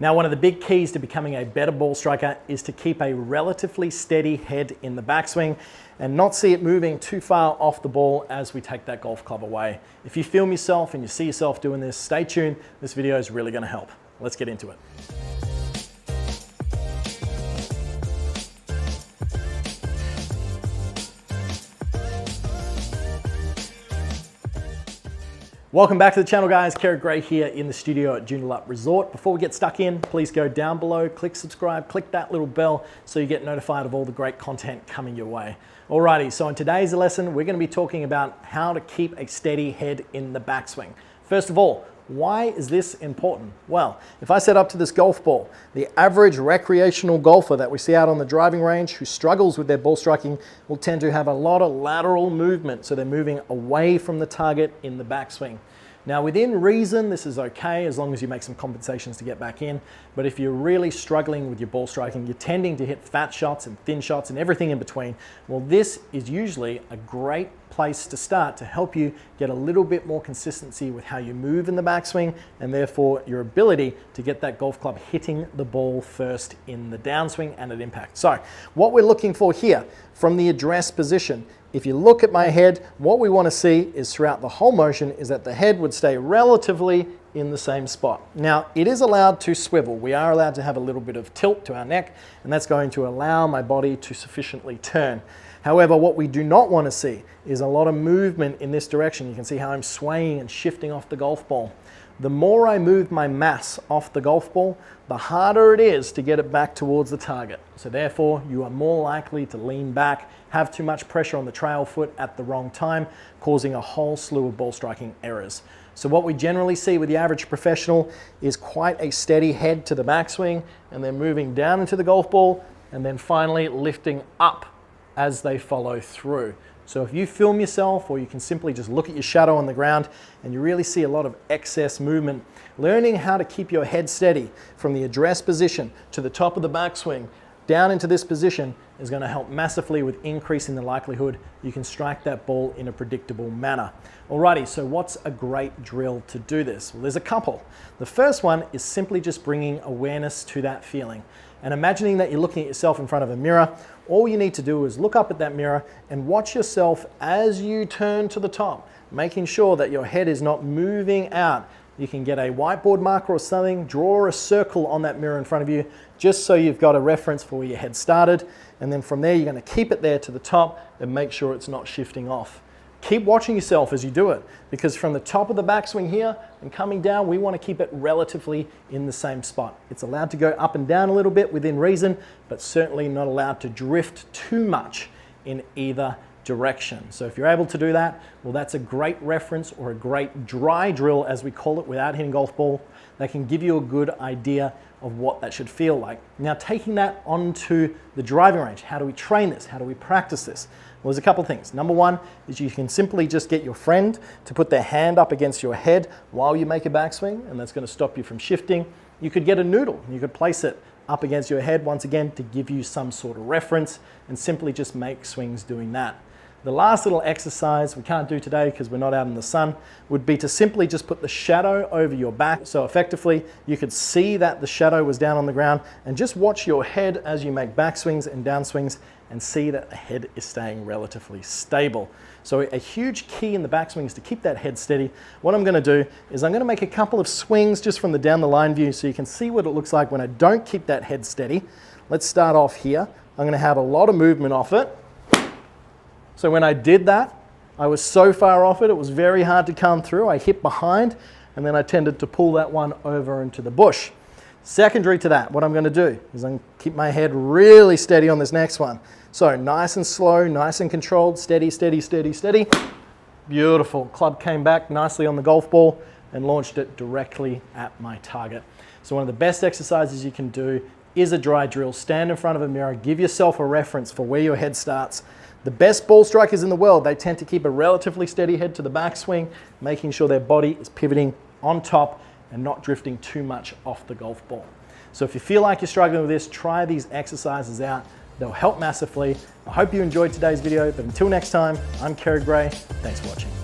Now, one of the big keys to becoming a better ball striker is to keep a relatively steady head in the backswing and not see it moving too far off the ball as we take that golf club away. If you film yourself and you see yourself doing this, stay tuned. This video is really going to help. Let's get into it. Welcome back to the channel, guys. Kerrod here in the studio at Joondalup Resort. Before we get stuck in, please go down below, click subscribe, click that little bell so you get notified of all the great content coming your way. Alrighty, so in today's lesson, we're going to be talking about how to keep a steady head in the backswing. First of all, why is this important? Well, if I set up to this golf ball, the average recreational golfer that we see out on the driving range who struggles with their ball striking will tend to have a lot of lateral movement, so they're moving away from the target in the backswing. Now, within reason, this is okay as long as you make some compensations to get back in. But if you're really struggling with your ball striking, you're tending to hit fat shots and thin shots and everything in between, well, this is usually a great place to start to help you get a little bit more consistency with how you move in the backswing and therefore your ability to get that golf club hitting the ball first in the downswing and at impact. So what we're looking for here from the address position, if you look at my head, what we want to see is throughout the whole motion is that the head would stay relatively in the same spot. Now, it is allowed to swivel. We are allowed to have a little bit of tilt to our neck, and that's going to allow my body to sufficiently turn. However, what we do not want to see is a lot of movement in this direction. You can see how I'm swaying and shifting off the golf ball. The more I move my mass off the golf ball, the harder it is to get it back towards the target. So therefore, you are more likely to lean back, have too much pressure on the trail foot at the wrong time, causing a whole slew of ball striking errors. So what we generally see with the average professional is quite a steady head to the backswing, and then moving down into the golf ball, and then finally lifting up as they follow through. So if you film yourself, or you can simply just look at your shadow on the ground and you really see a lot of excess movement, learning how to keep your head steady from the address position to the top of the backswing down into this position is going to help massively with increasing the likelihood you can strike that ball in a predictable manner. Alrighty, so what's a great drill to do this? Well, there's a couple. The first one is simply just bringing awareness to that feeling and imagining that you're looking at yourself in front of a mirror. All you need to do is look up at that mirror and watch yourself as you turn to the top, making sure that your head is not moving out. You can get a whiteboard marker or something, draw a circle on that mirror in front of you, just so you've got a reference for where your head started. And then from there, you're going to keep it there to the top and make sure it's not shifting off. Keep watching yourself as you do it, because from the top of the backswing here and coming down, we want to keep it relatively in the same spot. It's allowed to go up and down a little bit within reason, but certainly not allowed to drift too much in either direction. So if you're able to do that, well, that's a great reference, or a great dry drill, as we call it, without hitting golf ball, that can give you a good idea of what that should feel like. Now, taking that onto the driving range, how do we train this? How do we practice this? Well, there's a couple of things. Number one is you can simply just get your friend to put their hand up against your head while you make a backswing, and that's going to stop you from shifting. You could get a noodle. You could place it up against your head once again to give you some sort of reference, and simply just make swings doing that. The last little exercise we can't do today because we're not out in the sun would be to simply just put the shadow over your back. So effectively, you could see that the shadow was down on the ground, and just watch your head as you make backswings and downswings and see that the head is staying relatively stable. So a huge key in the backswing is to keep that head steady. What I'm going to do is I'm going to make a couple of swings just from the down the line view so you can see what it looks like when I don't keep that head steady. Let's start off here. I'm going to have a lot of movement off it. So when I did that, I was so far off it, it was very hard to come through. I hit behind, and then I tended to pull that one over into the bush. Secondary to that, what I'm going to do is I'm going to keep my head really steady on this next one. So nice and slow, nice and controlled, steady, steady, steady, steady. Beautiful. Club came back nicely on the golf ball and launched it directly at my target. So one of the best exercises you can do is a dry drill. Stand in front of a mirror, give yourself a reference for where your head starts. The best ball strikers in the world, they tend to keep a relatively steady head to the backswing, making sure their body is pivoting on top and not drifting too much off the golf ball. So if you feel like you're struggling with this, try these exercises out. They'll help massively. I hope you enjoyed today's video, but until next time, I'm Kerrod. Thanks for watching.